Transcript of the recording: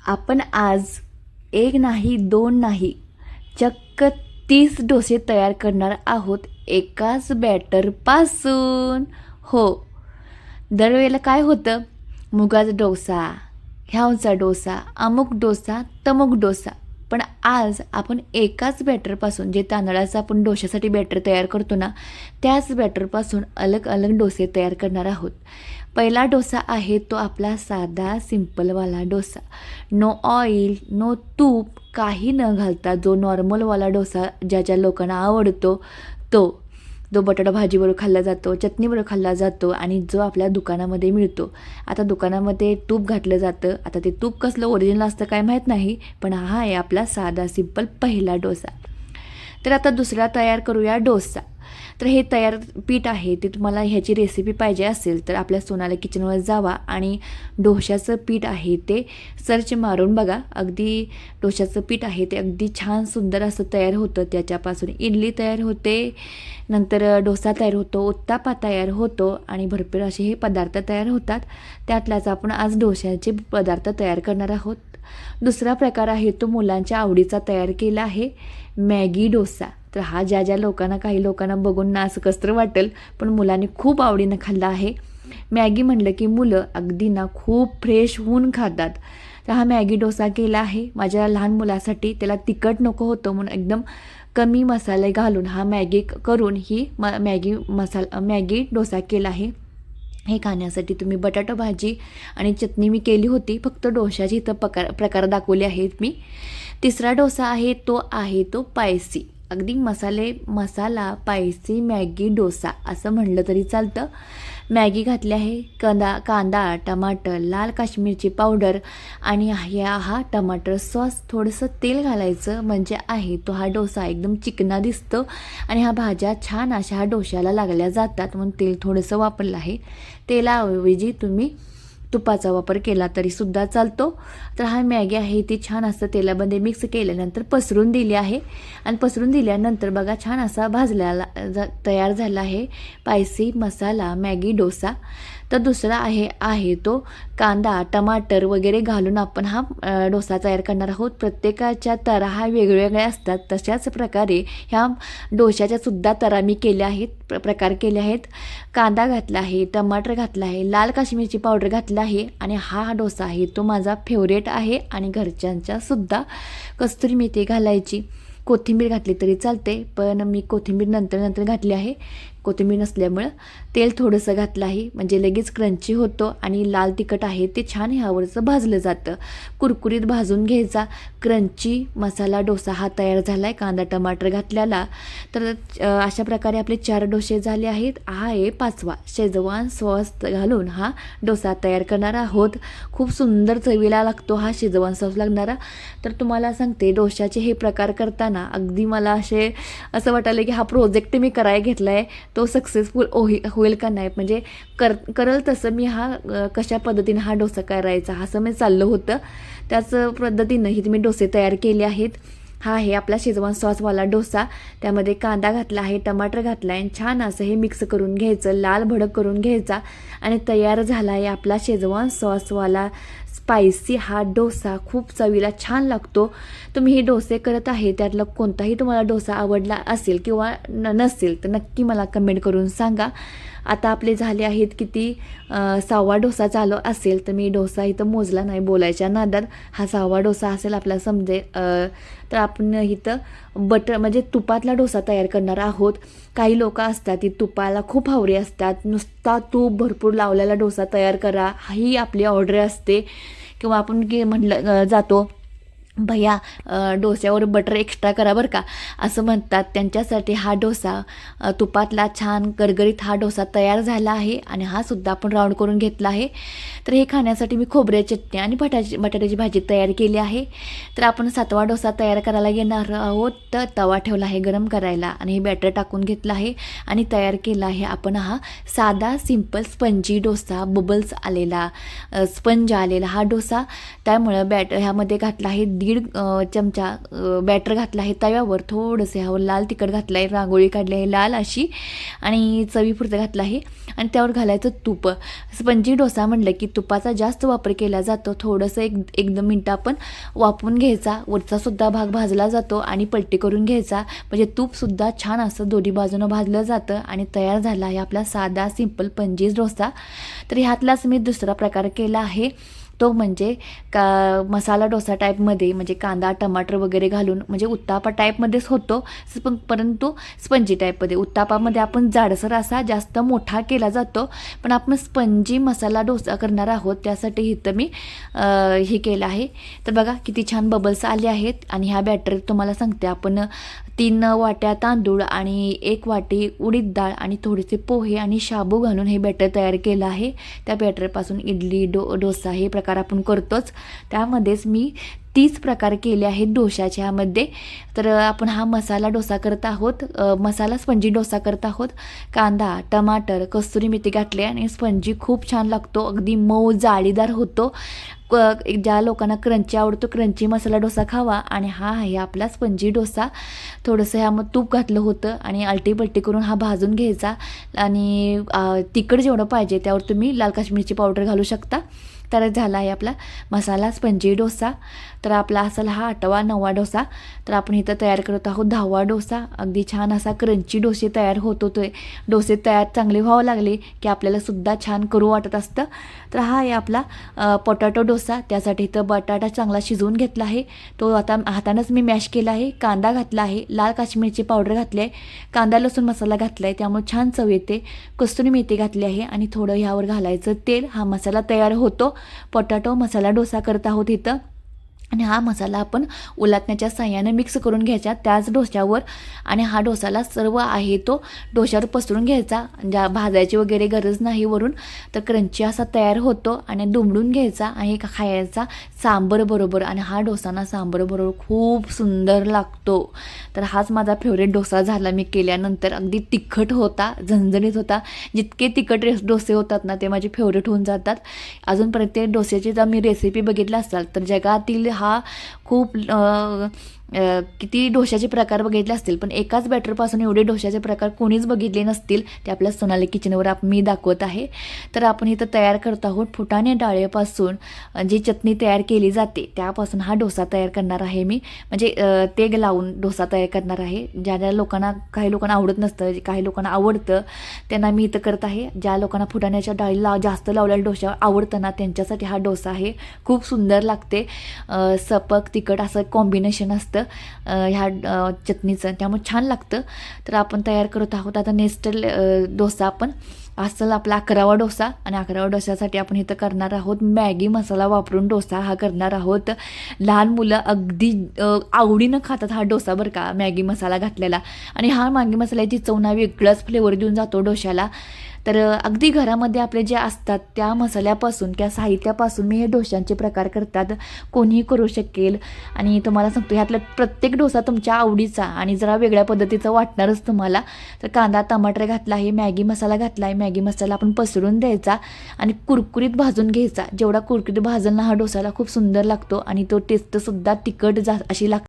आपण आज एक नाही दोन नाही चक्क 30 डोसे तयार करणार आहोत एकाच बॅटरपासून. हो, दरवेळेला काय होतं, मुगाचा डोसा, ह्याचा डोसा, अमुक डोसा, तमुक डोसा. पण आज आपण एकाच बॅटरपासून, जे तांदळाचं आपण डोशासाठी बॅटर तयार करतो ना, त्याच बॅटरपासून अलग अलग डोसे तयार करणार आहोत. पहिला डोसा आहे तो आपला साधा सिंपलवाला डोसा, नो ऑइल, नो तूप, काही न घालता जो नॉर्मलवाला डोसा ज्या ज्या लोकांना आवडतो तो जो बटाटा भाजीबरोबर खाल्ला जातो, चटणीबरोबर खाल्ला जातो आणि जो आपल्या दुकानामध्ये मिळतो. आता दुकानामध्ये तूप घातलं जातं, आता ते तूप कसलं ओरिजिनल असतं काय माहीत नाही, पण हा आहे आपला साधा सिंपल पहिला डोसा. तर आता दुसरा तयार करूया डोसा. तर हे तयार पीठ आहे ते, तुम्हाला ह्याची रेसिपी पाहिजे असेल तर आपल्या सोनाली किचनवर जावा आणि डोशाचं पीठ आहे ते सर्च मारून बघा. अगदी डोशाचं पीठ आहे ते अगदी छान सुंदर असं तयार होतं. त्याच्यापासून इडली तयार होते, नंतर डोसा तयार होतो, उत्तापा तयार होतो आणि भरपूर असे हे पदार्थ तयार होतात. त्यातलाच आपण आज डोशाचे पदार्थ तयार करणार आहोत. दुसरा प्रकार आहे तो मुलांच्या आवडीचा तयार केला आहे, मॅगी डोसा. तर हा ज्या ज्या लोकांना, काही लोकांना बघून ना असं कसं वाटेल, पण मुलांनी खूप आवडीनं खाल्ला आहे. मॅगी म्हणलं की मुलं अगदी ना खूप फ्रेश होऊन खातात. तर हा मॅगी डोसा केला आहे माझ्या लहान मुलासाठी. त्याला तिखट नको होतं म्हणून एकदम कमी मसाले घालून हा मॅगी करून ही मॅगी डोसा केला आहे. हे खाण्यासाठी तुम्ही बटाटा भाजी आणि चटणी मी केली होती, फक्त डोशाची इथं प्रकार दाखवले आहेत मी. तिसरा डोसा आहे तो पायसी, अगदी मसाला पायसी मॅगी डोसा असं म्हणलं तरी चालतं. मॅगी घातली आहे, कांदा, टमाटर, लाल काश्मीरची पावडर आणि हा टमाटर सॉस, थोडंसं तेल घालायचं म्हणजे आहे तो हा डोसा एकदम चिकना दिसतो आणि ह्या भाज्या छान अशा ह्या डोशाला लागल्या जातात म्हणून तेल थोडंसं वापरलं आहे. तेलाऐवजी तुम्ही तुपाचा वापर केला तरीसुद्धा चालतो. तर हा मॅगी आहे ती छान असं तेलामध्ये मिक्स केल्यानंतर पसरून दिली आहे आणि पसरून दिल्यानंतर बघा छान असा भाजलेला तयार झाला आहे स्पायसी मसाला मॅगी डोसा. तर दुसरा आहे तो कांदा, टमाटर वगैरे घालून आपण हा डोसा तयार करणार आहोत. प्रत्येकाच्या तरा हा वेगवेगळ्या असतात, तशाच प्रकारे ह्या डोशाच्या सुद्धा तरा मी केल्या आहेत, प्रकार केले आहेत. कांदा घातला आहे, टमाटर घातला आहे, लाल काश्मीरची पावडर घातला आहे आणि हा डोसा आहे तो माझा फेवरेट आहे आणि घरच्यांच्या सुद्धा. कस्तुरी मेथी घालायची, कोथिंबीर घातली तरी चालते, पण मी कोथिंबीर नंतर घातली आहे. कोथिंबीर नसल्यामुळं तेल थोडंसं घातलं आहे म्हणजे लगेच क्रंची होतो आणि लाल तिखट आहे ते छान ह्यावरचं भाजलं जातं. कुरकुरीत भाजून घ्यायचा क्रंची मसाला डोसा हा तयार झाला आहे कांदा टमाटर घातल्याला. तर अशा प्रकारे आपले 4 डोसे झाले आहेत. हा आहे 5वा, शेजवान सॉस घालून हा डोसा तयार करणार आहोत. खूप सुंदर चवीला लागतो हा शेजवान सॉस लागणारा. तर तुम्हाला सांगते, डोशाचे हे प्रकार करताना अगदी मला असं वाटायला की हा प्रोजेक्ट मी करायला घेतला आहे तो सक्सेसफुल होईल का नाही, म्हणजे करल तसं मी कशा पद्धतीने हा डोसा करायचा असं मी चाललं होतं. त्याच पद्धतीनं ही मी डोसे तयार केले आहेत. हा आहे आपला शेजवान सॉसवाला डोसा. त्यामध्ये कांदा घातला आहे, टमाटर घातला आहे आणि छान असं हे मिक्स करून घ्यायचं, लाल भडक करून घ्यायचा आणि तयार झाला आहे आपला शेजवान सॉसवाला स्पायसी हा डोसा. खूप चवीला छान लागतो. तुम्ही हे डोसे करत आहे त्यातला कोणताही तुम्हाला डोसा आवडला असेल किंवा नसेल तर नक्की मला कमेंट करून सांगा. आता आपले झाले आहेत किती, 6वा डोसा चालू असेल, तर मी डोसा इथं मोजला नाही बोलायच्या नादात. हा 6वा डोसा असेल आपला समजेल. तर आपण इथं म्हणजे तुपातला डोसा तयार करणार आहोत. काही लोक असतात ती तुपाला खूप हावरे असतात, नुसता तूप भरपूर लावलेला डोसा तयार करा ही आपली ऑर्डर असते. किंवा आपण म्हटलं जातो भैया डोस्यावर बटर एक्स्ट्रा करा बरं का असं म्हणतात. त्यांच्यासाठी हा डोसा तुपातला छान गरगरीत हा डोसा तयार झाला आहे आणि हा सुद्धा आपण राऊंड करून घेतला आहे. तर हे खाण्यासाठी मी खोबऱ्याची चटणी आणि बटाट्याची भाजी तयार केली आहे. तर आपण 7वा डोसा तयार करायला घेणार आहोत. तर तवा ठेवला आहे गरम करायला आणि हे बॅटर टाकून घेतलं आहे आणि तयार केला आहे आपण हा साधा सिंपल स्पंजी डोसा, बबल्स आलेला, स्पंज आलेला हा डोसा. त्यामुळं ह्यामध्ये घातला आहे चमचा बॅटर घातला आहे तव्यावर. थोडंसं ह्यावर लाल तिखट घातलं आहे, रांगोळी काढली आहे लाल अशी आणि चवीपुरतं घातलं आहे. आणि त्यावर घालायचं तूप. स्पंजी डोसा म्हटलं की तुपाचा जास्त वापर केला जातो. थोडंसं एक 2 मिनटं आपण वापरून घ्यायचा, वरचासुद्धा भाग भाजला जातो आणि पलटी करून घ्यायचा, म्हणजे तूपसुद्धा छान असं दोन्ही बाजूनं भाजलं जातं. आणि तयार झाला आहे आपला साधा सिंपल स्पंजी डोसा. तर ह्यातलाच मी दुसरा प्रकार केला आहे, तो म्हणजे मसाला डोसा टाईपमध्ये, म्हणजे कांदा टमाटर वगैरे घालून, म्हणजे उत्तापा टाईपमध्येच होतो परंतु स्पंजी टाईपमध्ये. उत्तापामध्ये आपण जाडसर असा जास्त मोठा केला जातो, पण आपण स्पंजी मसाला डोसा करणार आहोत त्यासाठी इथं मी हे केलं आहे. तर बघा किती छान बबल्स आले आहेत. आणि ह्या बॅटर तुम्हाला सांगते, आपण 3 वाट्या तांदूळ आणि 1 वाटी उडीद डाळ आणि थोडेसे पोहे आणि शाबू घालून हे बॅटर तयार केलं आहे. त्या बॅटरपासून इडली डोसा हे प्रकार आपण करतोच. त्यामध्येच मी 30 प्रकार केले आहेत डोशाच्या ह्यामध्ये. तर आपण हा मसाला डोसा करत आहोत, मसाला स्पंजी डोसा करत आहोत. कांदा टमाटर कस्तुरी मेथी घातले आणि स्पंजी खूप छान लागतो, अगदी मऊ जाळीदार होतो. ज्या लोकांना क्रंची आवडतो क्रंची मसाला डोसा खावा. आणि हा आहे आपला स्पंजी डोसा. थोडंसं ह्यामध्ये तूप घातलं होतं आणि आलटी पलटी करून हा भाजून घ्यायचा. आणि तिखट जेवढं पाहिजे त्यावर तुम्ही लाल काश्मीरची पावडर घालू शकता. तर झाला आहे आपला मसाला स्पंजी डोसा. तर आपला असेल हा 8वा 9वा डोसा. तर आपण इथं तयार करत आहोत 10वा डोसा. अगदी छान असा क्रंची डोसे तयार होत होते. डोसे तयार चांगले व्हावं लागले की आपल्याला सुद्धा छान करू वाटत असतं. तर हा आहे आपला पोटॅटो डोसा. त्यासाठी इथं बटाटा चांगला शिजवून घेतला आहे, तो आता हातानंच मी मॅश केला आहे. कांदा घातला आहे, लाल काश्मीरची पावडर घातली आहे, कांदा लसूण मसाला घातला आहे त्यामुळे छान चव येते. कस्तुरी मेथी घातली आहे आणि थोडं ह्यावर घालायचं तेल. हा मसाला तयार होतो. पोटॅटो मसाला डोसा करत आहोत इथं. आणि हा मसाला आपण उलटण्याच्या साह्याने मिक्स करून घ्यायचा त्याच डोश्यावर. आणि हा डोसाला सर्व आहे तो डोश्यावर पसरून घ्यायचा, ज्या भाजायची वगैरे गरज नाही वरून. तर क्रंची असा तयार होतो आणि दुमडून घ्यायचा आणि खायचा सांबर बरोबर. आणि हा डोसा सांबर बरोबर खूप सुंदर लागतो. तर हाच माझा फेवरेट डोसा झाला मी केल्यानंतर. अगदी तिखट होता, झणझणीत होता. जितके तिखट डोसे होतात ना ते माझे फेवरेट होऊन जातात. अजूनपर्यंत ते डोस्याची जर मी रेसिपी बघितली असाल तर जगातील हा खूप किती डोशाचे प्रकार बघितले असतील, पण एकाच बॅटरपासून एवढे डोशाचे प्रकार कोणीच बघितले नसतील. ते आपल्या सोनाली किचनवर मी दाखवत आहे. तर आपण इथं तयार करत आहोत फुटाणे डाळीपासून जी चटणी तयार केली जाते त्यापासून हा डोसा तयार करणार आहे मी. म्हणजे तेल लावून डोसा तयार करणार आहे. ज्या लोकांना, काही लोकांना आवडत नसतं, काही लोकांना आवडतं, त्यांना मी इथं करत आहे. ज्या लोकांना फुटाण्याच्या डाळीला जास्त लावलेल्या डोसा आवडतं ना त्यांच्यासाठी हा डोसा आहे. खूप सुंदर लागते. सपक तिखट असं कॉम्बिनेशन असतं ह्या चटणीचं, त्यामुळे छान लागतं. तर आपण तयार करत आहोत आता नेक्स्ट डोसा. आपण असेल आपला 11वा डोसा. आणि 11व्या डोस्यासाठी आपण इथं करणार आहोत मॅगी मसाला वापरून डोसा हा करणार आहोत. लहान मुलं अगदी आवडीनं खातात हा डोसा बरं का, मॅगी मसाला घातलेला. आणि हा मॅगी मसाल्याची चव ना वेगळाच फ्लेवर देऊन जातो डोश्याला. तर अगदी घरामध्ये आपले जे असतात त्या मसाल्यापासून, त्या साहित्यापासून मी हे डोशांचे प्रकार करतात. कोणीही करू शकेल. आणि तुम्हाला सांगतो ह्यातला प्रत्येक डोसा तुमच्या आवडीचा आणि जरा वेगळ्या पद्धतीचा वाटणारच तुम्हाला. तर कांदा टमाटर घातला आहे, मॅगी मसाला घातला आहे. मॅगी मसाला आपण पसरून द्यायचा आणि कुरकुरीत भाजून घ्यायचा. जेवढा कुरकुरीत भाजल ना हा डोसाला खूप सुंदर लागतो आणि तो टेस्टसुद्धा तिखट अशी लागते.